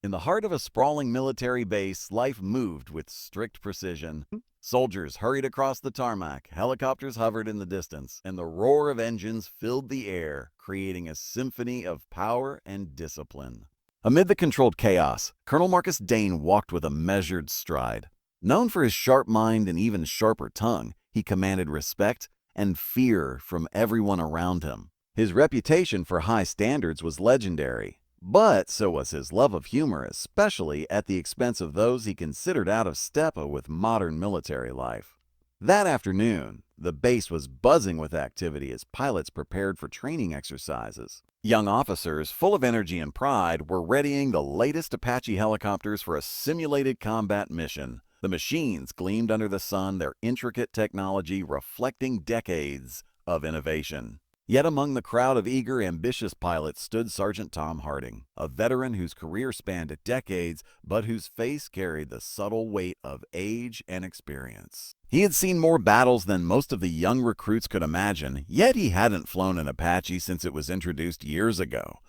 In the heart of a sprawling military base, life moved with strict precision. Soldiers hurried across the tarmac, helicopters hovered in the distance, and the roar of engines filled the air, creating a symphony of power and discipline. Amid the controlled chaos, Colonel Marcus Dane walked with a measured stride. Known for his sharp mind and even sharper tongue, he commanded respect and fear from everyone around him. His reputation for high standards was legendary, but so was his love of humor, especially at the expense of those he considered out of step with modern military life. That afternoon, the base was buzzing with activity as pilots prepared for training exercises. Young officers, full of energy and pride, were readying the latest Apache helicopters for a simulated combat mission. The machines gleamed under the sun, their intricate technology reflecting decades of innovation. Yet among the crowd of eager, ambitious pilots stood Sergeant Tom Harding, a veteran whose career spanned decades, but whose face carried the subtle weight of age and experience. He had seen more battles than most of the young recruits could imagine, yet he hadn't flown an Apache since it was introduced years ago.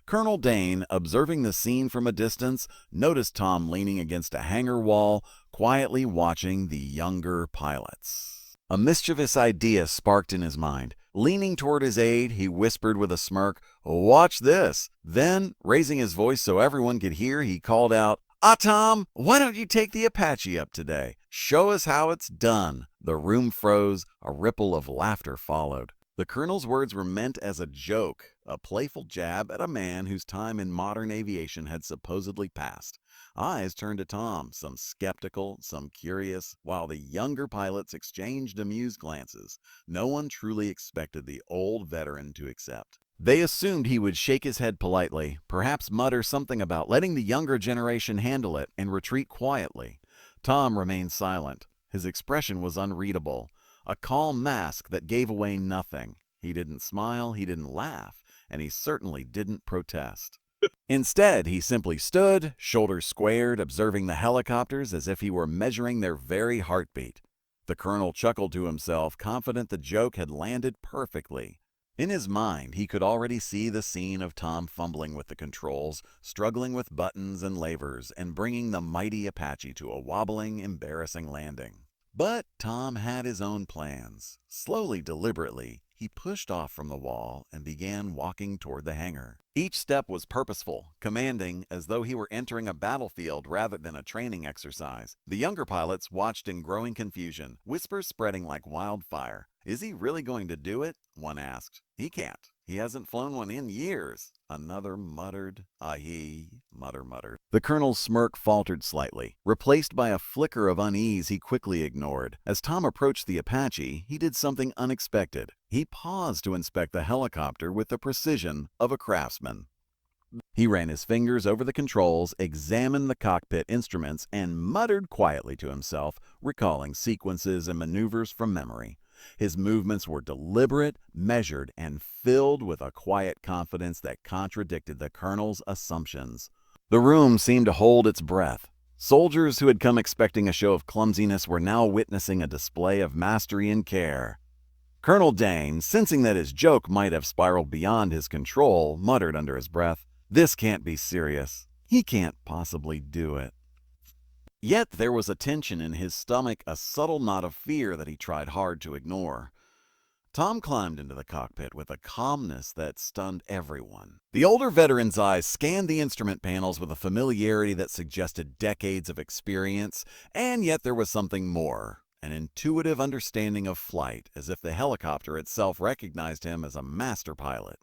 Colonel Dane, observing the scene from a distance, noticed Tom leaning against a hangar wall, quietly watching the younger pilots. A mischievous idea sparked in his mind. Leaning toward his aide, he whispered with a smirk, "Watch this." Then, raising his voice so everyone could hear, he called out, Tom, why don't you take the Apache up today? Show us how it's done." The room froze. A ripple of laughter followed. The colonel's words were meant as a joke, a playful jab at a man whose time in modern aviation had supposedly passed. Eyes turned to Tom, some skeptical, some curious, while the younger pilots exchanged amused glances. No one truly expected the old veteran to accept. They assumed he would shake his head politely, perhaps mutter something about letting the younger generation handle it, and retreat quietly. Tom remained silent. His expression was unreadable, a calm mask that gave away nothing. He didn't smile, he didn't laugh, and he certainly didn't protest. Instead, he simply stood, shoulders squared, observing the helicopters as if he were measuring their very heartbeat. The colonel chuckled to himself, confident the joke had landed perfectly. In his mind, he could already see the scene of Tom fumbling with the controls, struggling with buttons and levers, and bringing the mighty Apache to a wobbling, embarrassing landing. But Tom had his own plans. Slowly, deliberately, he pushed off from the wall and began walking toward the hangar. Each step was purposeful, commanding, as though he were entering a battlefield rather than a training exercise. The younger pilots watched in growing confusion, whispers spreading like wildfire. "Is he really going to do it?" one asked. "He can't. He hasn't flown one in years." Another muttered. "Aye," muttered. The colonel's smirk faltered slightly. Replaced by a flicker of unease he quickly ignored. As Tom approached the Apache, he did something unexpected. He paused to inspect the helicopter with the precision of a craftsman. He ran his fingers over the controls, examined the cockpit instruments, and muttered quietly to himself, recalling sequences and maneuvers from memory. His movements were deliberate, measured, and filled with a quiet confidence that contradicted the colonel's assumptions. The room seemed to hold its breath. Soldiers who had come expecting a show of clumsiness were now witnessing a display of mastery and care. Colonel Dane, sensing that his joke might have spiraled beyond his control, muttered under his breath, "This can't be serious. He can't possibly do it." Yet there was a tension in his stomach, a subtle knot of fear that he tried hard to ignore. Tom climbed into the cockpit with a calmness that stunned everyone. The older veteran's eyes scanned the instrument panels with a familiarity that suggested decades of experience, and yet there was something more, an intuitive understanding of flight, as if the helicopter itself recognized him as a master pilot.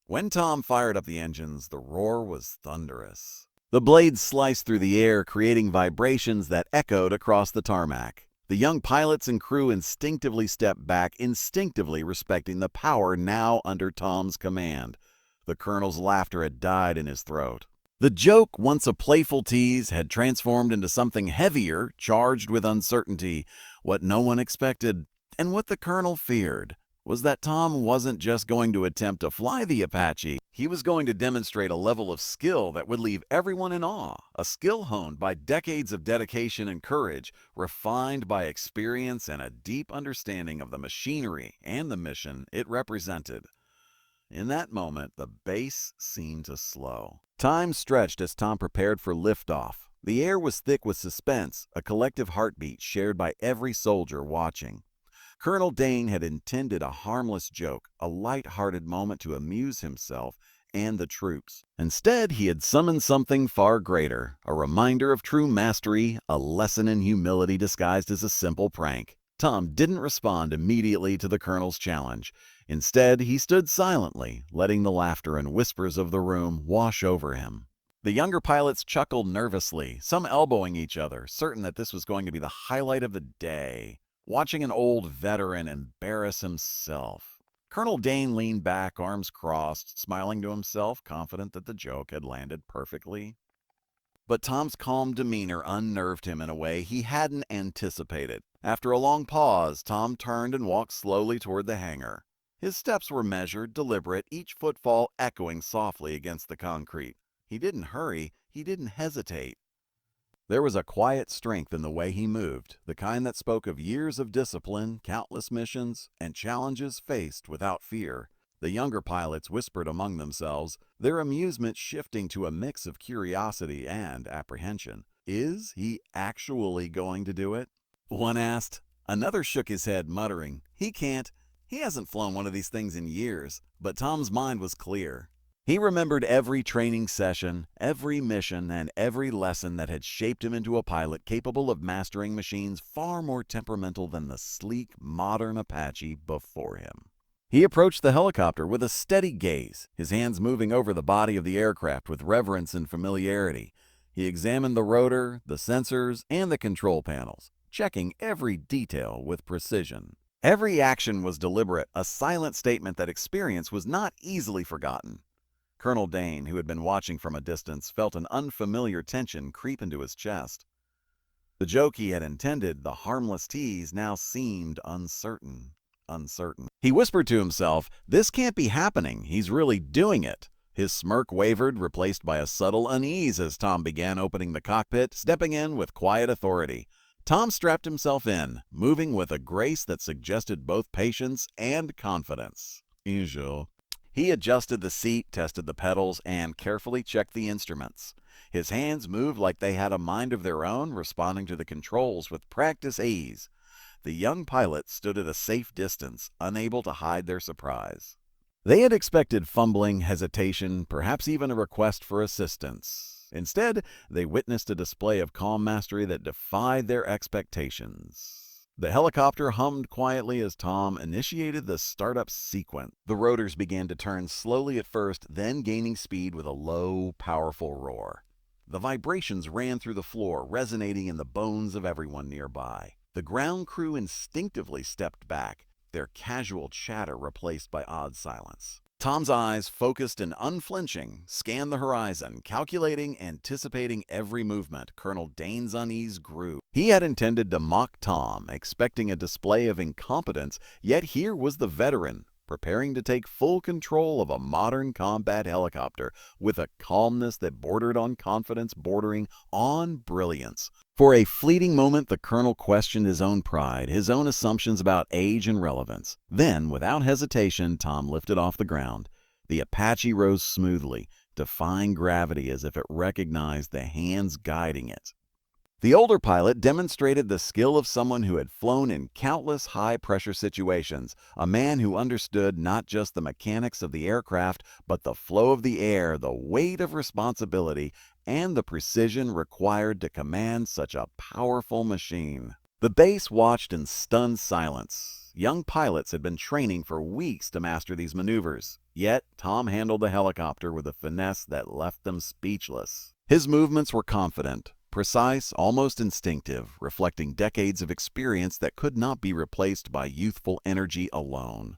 When Tom fired up the engines, the roar was thunderous. The blades sliced through the air, creating vibrations that echoed across the tarmac. The young pilots and crew instinctively stepped back, instinctively respecting the power now under Tom's command. The colonel's laughter had died in his throat. The joke, once a playful tease, had transformed into something heavier, charged with uncertainty. What no one expected, and what the colonel feared, was that Tom wasn't just going to attempt to fly the Apache. He was going to demonstrate a level of skill that would leave everyone in awe, a skill honed by decades of dedication and courage, refined by experience and a deep understanding of the machinery and the mission it represented. In that moment, the base seemed to slow. Time stretched as Tom prepared for liftoff. The air was thick with suspense, a collective heartbeat shared by every soldier watching. Colonel Dane had intended a harmless joke, a light-hearted moment to amuse himself and the troops. Instead, he had summoned something far greater, a reminder of true mastery, a lesson in humility disguised as a simple prank. Tom didn't respond immediately to the colonel's challenge. Instead, he stood silently, letting the laughter and whispers of the room wash over him. The younger pilots chuckled nervously, some elbowing each other, certain that this was going to be the highlight of the day. Watching an old veteran embarrass himself. Colonel Dane leaned back, arms crossed, smiling to himself, confident that the joke had landed perfectly. But Tom's calm demeanor unnerved him in a way he hadn't anticipated. After a long pause, Tom turned and walked slowly toward the hangar. His steps were measured, deliberate, each footfall echoing softly against the concrete. He didn't hurry, he didn't hesitate. There was a quiet strength in the way he moved, the kind that spoke of years of discipline, countless missions, and challenges faced without fear. The younger pilots whispered among themselves, their amusement shifting to a mix of curiosity and apprehension. Is he actually going to do it? One asked. Another shook his head, muttering, he can't. He hasn't flown one of these things in years. But Tom's mind was clear. He remembered every training session, every mission, and every lesson that had shaped him into a pilot capable of mastering machines far more temperamental than the sleek, modern Apache before him. He approached the helicopter with a steady gaze, his hands moving over the body of the aircraft with reverence and familiarity. He examined the rotor, the sensors, and the control panels, checking every detail with precision. Every action was deliberate, a silent statement that experience was not easily forgotten. Colonel Dane, who had been watching from a distance, felt an unfamiliar tension creep into his chest. The joke he had intended, the harmless tease, now seemed uncertain. He whispered to himself, this can't be happening, he's really doing it. His smirk wavered, replaced by a subtle unease as Tom began opening the cockpit, stepping in with quiet authority. Tom strapped himself in, moving with a grace that suggested both patience and confidence. He adjusted the seat, tested the pedals, and carefully checked the instruments. His hands moved like they had a mind of their own, responding to the controls with practice ease. The young pilots stood at a safe distance, unable to hide their surprise. They had expected fumbling, hesitation, perhaps even a request for assistance. Instead, they witnessed a display of calm mastery that defied their expectations. The helicopter hummed quietly as Tom initiated the startup sequence. The rotors began to turn slowly at first, then gaining speed with a low, powerful roar. The vibrations ran through the floor, resonating in the bones of everyone nearby. The ground crew instinctively stepped back, their casual chatter replaced by odd silence. Tom's eyes, focused and unflinching, scanned the horizon, calculating, anticipating every movement. Colonel Dane's unease grew. He had intended to mock Tom, expecting a display of incompetence, yet here was the veteran, preparing to take full control of a modern combat helicopter with a calmness that bordered on confidence, bordering on brilliance. For a fleeting moment, the colonel questioned his own pride, his own assumptions about age and relevance. Then, without hesitation, Tom lifted off the ground. The Apache rose smoothly, defying gravity as if it recognized the hands guiding it. The older pilot demonstrated the skill of someone who had flown in countless high-pressure situations, a man who understood not just the mechanics of the aircraft, but the flow of the air, the weight of responsibility, and the precision required to command such a powerful machine. The base watched in stunned silence. Young pilots had been training for weeks to master these maneuvers, yet Tom handled the helicopter with a finesse that left them speechless. His movements were confident, precise, almost instinctive, reflecting decades of experience that could not be replaced by youthful energy alone.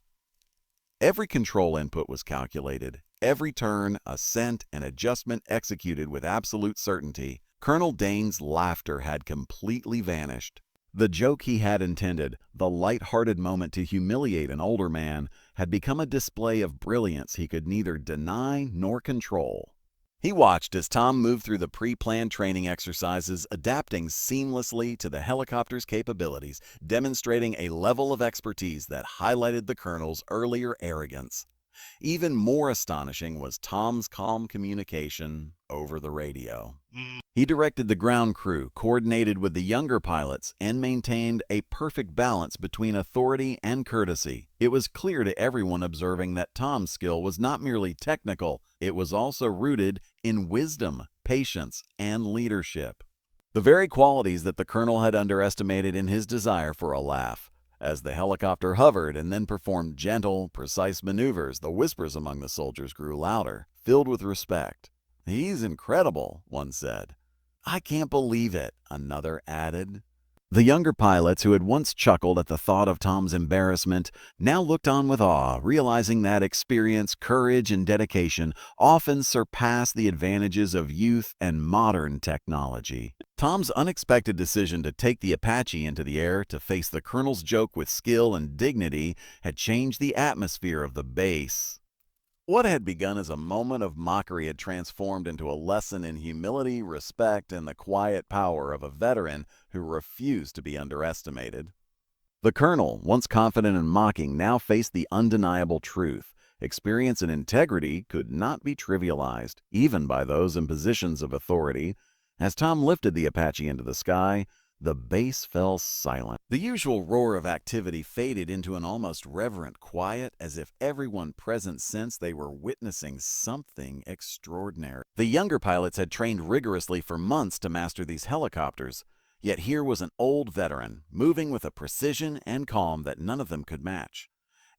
Every control input was calculated, every turn, ascent, and adjustment executed with absolute certainty. Colonel Dane's laughter had completely vanished. The joke he had intended, the light-hearted moment to humiliate an older man, had become a display of brilliance he could neither deny nor control. He watched as Tom moved through the pre-planned training exercises, adapting seamlessly to the helicopter's capabilities, demonstrating a level of expertise that highlighted the colonel's earlier arrogance. Even more astonishing was Tom's calm communication over the radio. He directed the ground crew, coordinated with the younger pilots, and maintained a perfect balance between authority and courtesy. It was clear to everyone observing that Tom's skill was not merely technical, it was also rooted in wisdom, patience, and leadership. The very qualities that the colonel had underestimated in his desire for a laugh. As the helicopter hovered and then performed gentle, precise maneuvers, the whispers among the soldiers grew louder, filled with respect. "He's incredible," one said. "I can't believe it," another added. The younger pilots, who had once chuckled at the thought of Tom's embarrassment, now looked on with awe, realizing that experience, courage, and dedication often surpass the advantages of youth and modern technology. Tom's unexpected decision to take the Apache into the air to face the colonel's joke with skill and dignity had changed the atmosphere of the base. What had begun as a moment of mockery had transformed into a lesson in humility, respect, and the quiet power of a veteran who refused to be underestimated. The colonel, once confident and mocking, now faced the undeniable truth. Experience and integrity could not be trivialized, even by those in positions of authority. As Tom lifted the Apache into the sky, the base fell silent. The usual roar of activity faded into an almost reverent quiet, as if everyone present sensed they were witnessing something extraordinary. The younger pilots had trained rigorously for months to master these helicopters, yet here was an old veteran, moving with a precision and calm that none of them could match.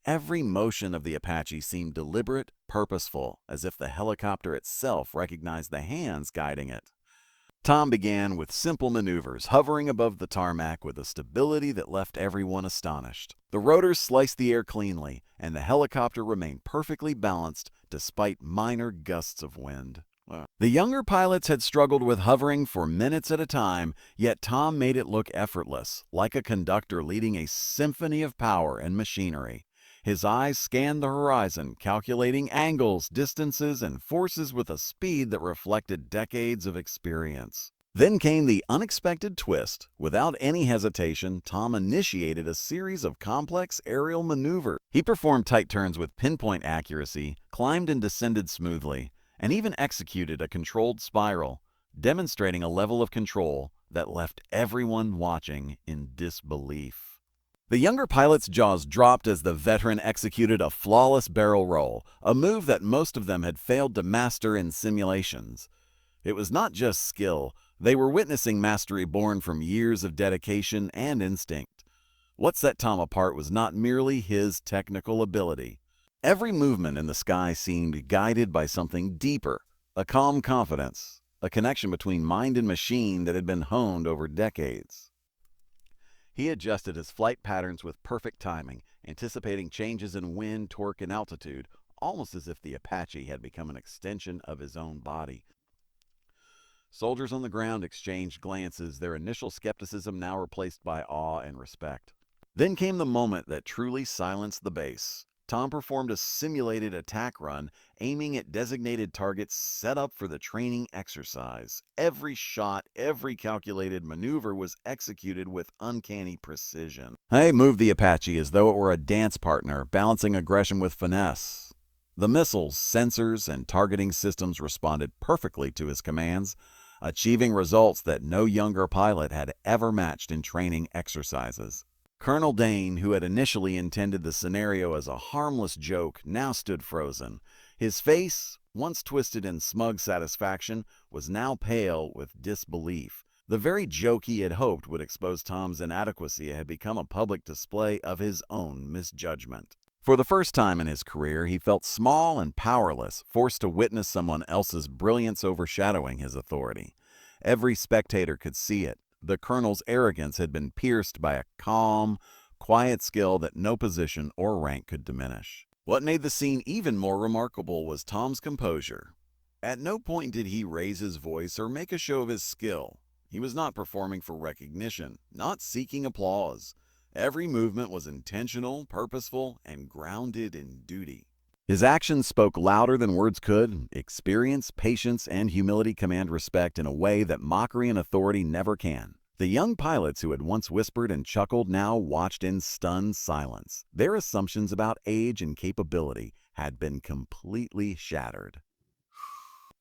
Every motion of the Apache seemed deliberate, purposeful, as if the helicopter itself recognized the hands guiding it. Tom began with simple maneuvers, hovering above the tarmac with a stability that left everyone astonished. The rotors sliced the air cleanly, and the helicopter remained perfectly balanced despite minor gusts of wind. The younger pilots had struggled with hovering for minutes at a time, yet Tom made it look effortless, like a conductor leading a symphony of power and machinery. His eyes scanned the horizon, calculating angles, distances, and forces with a speed that reflected decades of experience. Then came the unexpected twist. Without any hesitation, Tom initiated a series of complex aerial maneuvers. He performed tight turns with pinpoint accuracy, climbed and descended smoothly, and even executed a controlled spiral, demonstrating a level of control that left everyone watching in disbelief. The younger pilot's jaws dropped as the veteran executed a flawless barrel roll, a move that most of them had failed to master in simulations. It was not just skill. They were witnessing mastery born from years of dedication and instinct. What set Tom apart was not merely his technical ability. Every movement in the sky seemed guided by something deeper, a calm confidence, a connection between mind and machine that had been honed over decades. He adjusted his flight patterns with perfect timing, anticipating changes in wind, torque, and altitude, almost as if the Apache had become an extension of his own body. Soldiers on the ground exchanged glances, their initial skepticism now replaced by awe and respect. Then came the moment that truly silenced the base. Tom performed a simulated attack run, aiming at designated targets set up for the training exercise. Every shot, every calculated maneuver was executed with uncanny precision. He moved the Apache as though it were a dance partner, balancing aggression with finesse. The missiles, sensors, and targeting systems responded perfectly to his commands, achieving results that no younger pilot had ever matched in training exercises. Colonel Dane, who had initially intended the scenario as a harmless joke, now stood frozen. His face, once twisted in smug satisfaction, was now pale with disbelief. The very joke he had hoped would expose Tom's inadequacy had become a public display of his own misjudgment. For the first time in his career, he felt small and powerless, forced to witness someone else's brilliance overshadowing his authority. Every spectator could see it. The colonel's arrogance had been pierced by a calm, quiet skill that no position or rank could diminish. What made the scene even more remarkable was Tom's composure. At no point did he raise his voice or make a show of his skill. He was not performing for recognition, not seeking applause. Every movement was intentional, purposeful, and grounded in duty. His actions spoke louder than words could. Experience, patience, and humility command respect in a way that mockery and authority never can. The young pilots who had once whispered and chuckled now watched in stunned silence. Their assumptions about age and capability had been completely shattered.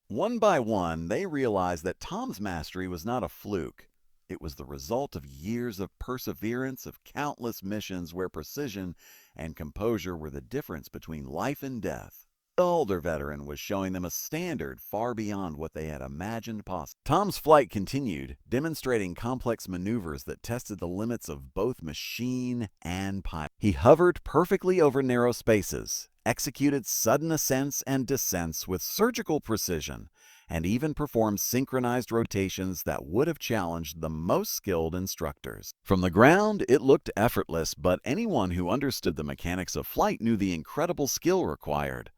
One by one, they realized that Tom's mastery was not a fluke. It was the result of years of perseverance, of countless missions where precision and composure were the difference between life and death. The older veteran was showing them a standard far beyond what they had imagined possible. Tom's flight continued, demonstrating complex maneuvers that tested the limits of both machine and pilot. He hovered perfectly over narrow spaces, executed sudden ascents and descents with surgical precision, and even performed synchronized rotations that would have challenged the most skilled instructors. From the ground, it looked effortless, but anyone who understood the mechanics of flight knew the incredible skill required.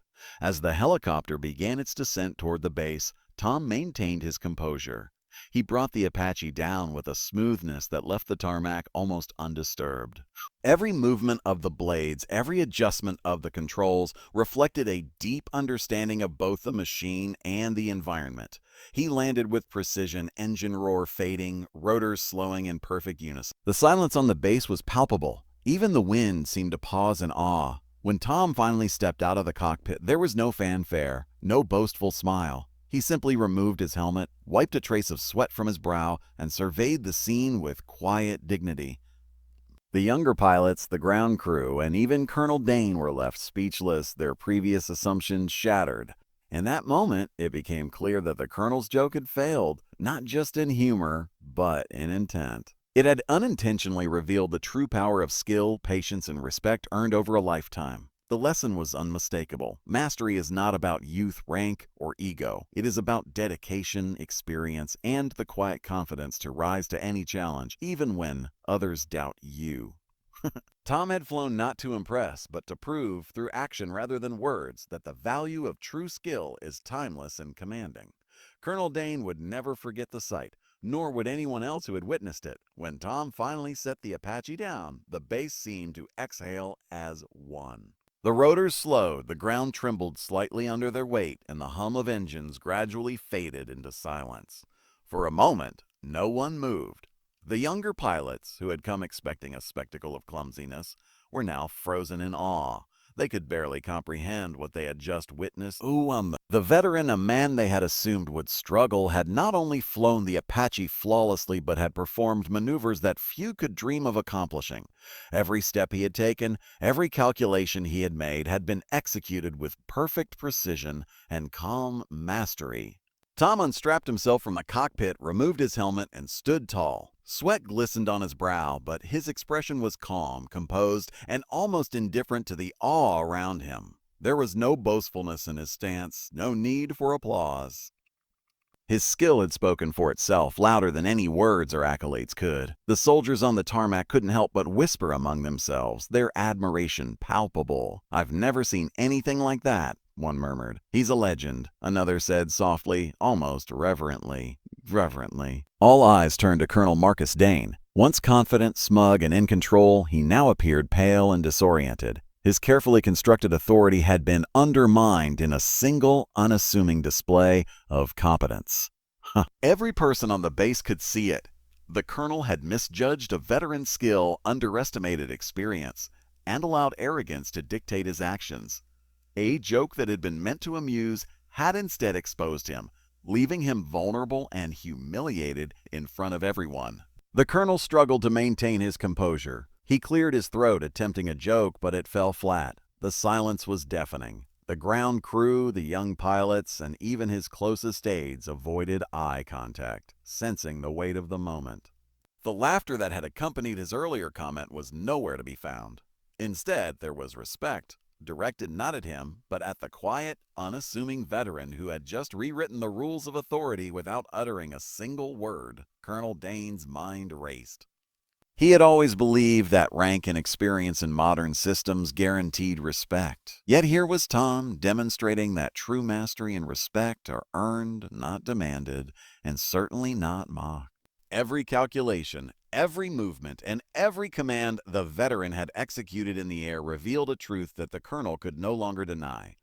As the helicopter began its descent toward the base, Tom maintained his composure. He brought the Apache down with a smoothness that left the tarmac almost undisturbed. Every movement of the blades, every adjustment of the controls reflected a deep understanding of both the machine and the environment. He landed with precision, engine roar fading, rotors slowing in perfect unison. The silence on the base was palpable. Even the wind seemed to pause in awe. When Tom finally stepped out of the cockpit, there was no fanfare, no boastful smile. He simply removed his helmet, wiped a trace of sweat from his brow, and surveyed the scene with quiet dignity. The younger pilots, the ground crew, and even Colonel Dane were left speechless, their previous assumptions shattered. In that moment, it became clear that the colonel's joke had failed, not just in humor, but in intent. It had unintentionally revealed the true power of skill, patience, and respect earned over a lifetime. The lesson was unmistakable. Mastery is not about youth, rank, or ego. It is about dedication, experience, and the quiet confidence to rise to any challenge, even when others doubt you. Tom had flown not to impress, but to prove, through action rather than words, that the value of true skill is timeless and commanding. Colonel Dane would never forget the sight, nor would anyone else who had witnessed it. When Tom finally set the Apache down, the base seemed to exhale as one. The rotors slowed, the ground trembled slightly under their weight, and the hum of engines gradually faded into silence. For a moment, no one moved. The younger pilots, who had come expecting a spectacle of clumsiness, were now frozen in awe. They could barely comprehend what they had just witnessed. The veteran, a man they had assumed would struggle, had not only flown the Apache flawlessly, but had performed maneuvers that few could dream of accomplishing. Every step he had taken, every calculation he had made, had been executed with perfect precision and calm mastery. Tom unstrapped himself from the cockpit, removed his helmet, and stood tall. Sweat glistened on his brow, but his expression was calm, composed, and almost indifferent to the awe around him. There was no boastfulness in his stance, no need for applause. His skill had spoken for itself, louder than any words or accolades could. The soldiers on the tarmac couldn't help but whisper among themselves, their admiration palpable. "I've never seen anything like that," one murmured. "He's a legend," another said softly, almost reverently. All eyes turned to Colonel Marcus Dane. Once confident, smug, and in control, he now appeared pale and disoriented. His carefully constructed authority had been undermined in a single, unassuming display of competence. Every person on the base could see it. The colonel had misjudged a veteran's skill, underestimated experience, and allowed arrogance to dictate his actions. A joke that had been meant to amuse had instead exposed him, leaving him vulnerable and humiliated in front of everyone. The colonel struggled to maintain his composure. He cleared his throat, attempting a joke, but it fell flat. The silence was deafening. The ground crew, the young pilots, and even his closest aides avoided eye contact, sensing the weight of the moment. The laughter that had accompanied his earlier comment was nowhere to be found. Instead, there was respect, directed not at him, but at the quiet, unassuming veteran who had just rewritten the rules of authority without uttering a single word. Colonel Dane's mind raced. He had always believed that rank and experience in modern systems guaranteed respect. Yet here was Tom demonstrating that true mastery and respect are earned, not demanded, and certainly not mocked. Every calculation, every movement, and every command the veteran had executed in the air revealed a truth that the colonel could no longer deny.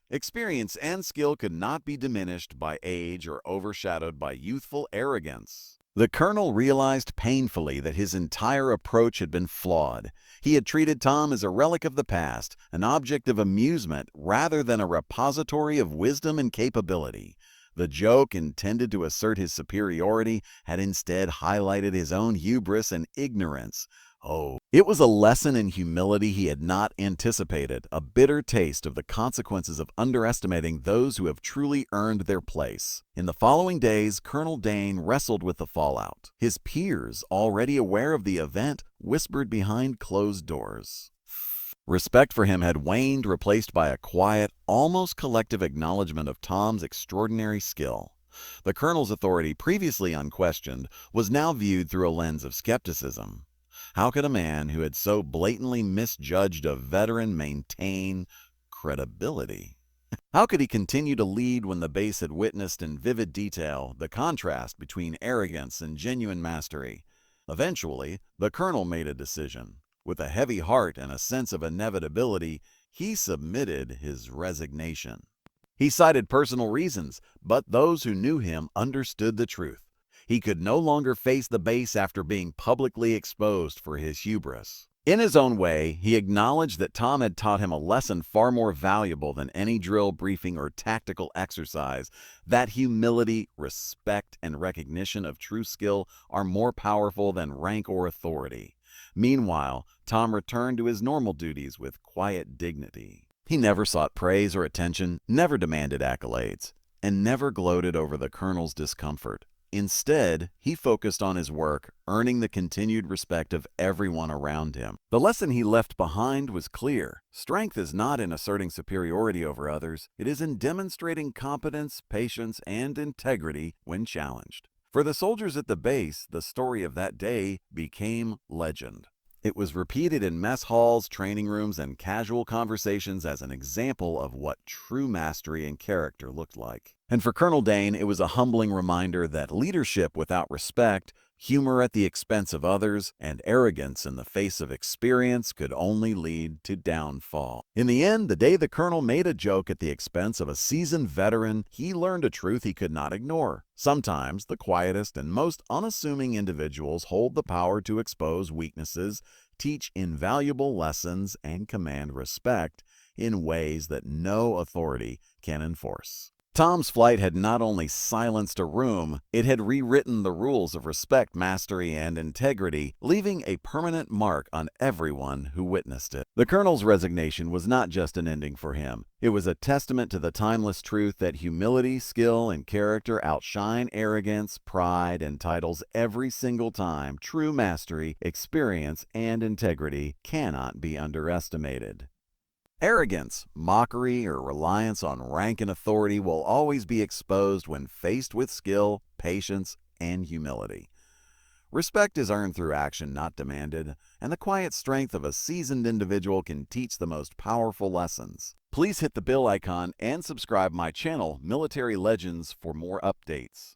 Experience and skill could not be diminished by age or overshadowed by youthful arrogance. The colonel realized painfully that his entire approach had been flawed. He had treated Tom as a relic of the past, an object of amusement rather than a repository of wisdom and capability. The joke, intended to assert his superiority, had instead highlighted his own hubris and ignorance. Oh, it was a lesson in humility he had not anticipated, a bitter taste of the consequences of underestimating those who have truly earned their place. In the following days, Colonel Dane wrestled with the fallout. His peers, already aware of the event, whispered behind closed doors. Respect for him had waned, replaced by a quiet, almost collective acknowledgement of Tom's extraordinary skill. The colonel's authority, previously unquestioned, was now viewed through a lens of skepticism. How could a man who had so blatantly misjudged a veteran maintain credibility? How could he continue to lead when the base had witnessed in vivid detail the contrast between arrogance and genuine mastery? Eventually, the colonel made a decision. With a heavy heart and a sense of inevitability, he submitted his resignation. He cited personal reasons, but those who knew him understood the truth. He could no longer face the base after being publicly exposed for his hubris. In his own way, he acknowledged that Tom had taught him a lesson far more valuable than any drill briefing or tactical exercise, that humility, respect, and recognition of true skill are more powerful than rank or authority. Meanwhile, Tom returned to his normal duties with quiet dignity. He never sought praise or attention, never demanded accolades, and never gloated over the colonel's discomfort. Instead, he focused on his work, earning the continued respect of everyone around him. The lesson he left behind was clear. Strength is not in asserting superiority over others. It is in demonstrating competence, patience, and integrity when challenged. For the soldiers at the base, the story of that day became legend. It was repeated in mess halls, training rooms, and casual conversations as an example of what true mastery and character looked like. And for Colonel Dane, it was a humbling reminder that leadership without respect, humor at the expense of others, and arrogance in the face of experience could only lead to downfall. In the end, the day the colonel made a joke at the expense of a seasoned veteran, he learned a truth he could not ignore. Sometimes the quietest and most unassuming individuals hold the power to expose weaknesses, teach invaluable lessons, and command respect in ways that no authority can enforce. Tom's flight had not only silenced a room, it had rewritten the rules of respect, mastery, and integrity, leaving a permanent mark on everyone who witnessed it. The colonel's resignation was not just an ending for him. It was a testament to the timeless truth that humility, skill, and character outshine arrogance, pride, and titles every single time. True mastery, experience, and integrity cannot be underestimated. Arrogance, mockery, or reliance on rank and authority will always be exposed when faced with skill, patience, and humility. Respect is earned through action, not demanded, and the quiet strength of a seasoned individual can teach the most powerful lessons. Please hit the bell icon and subscribe my channel, Military Legends, for more updates.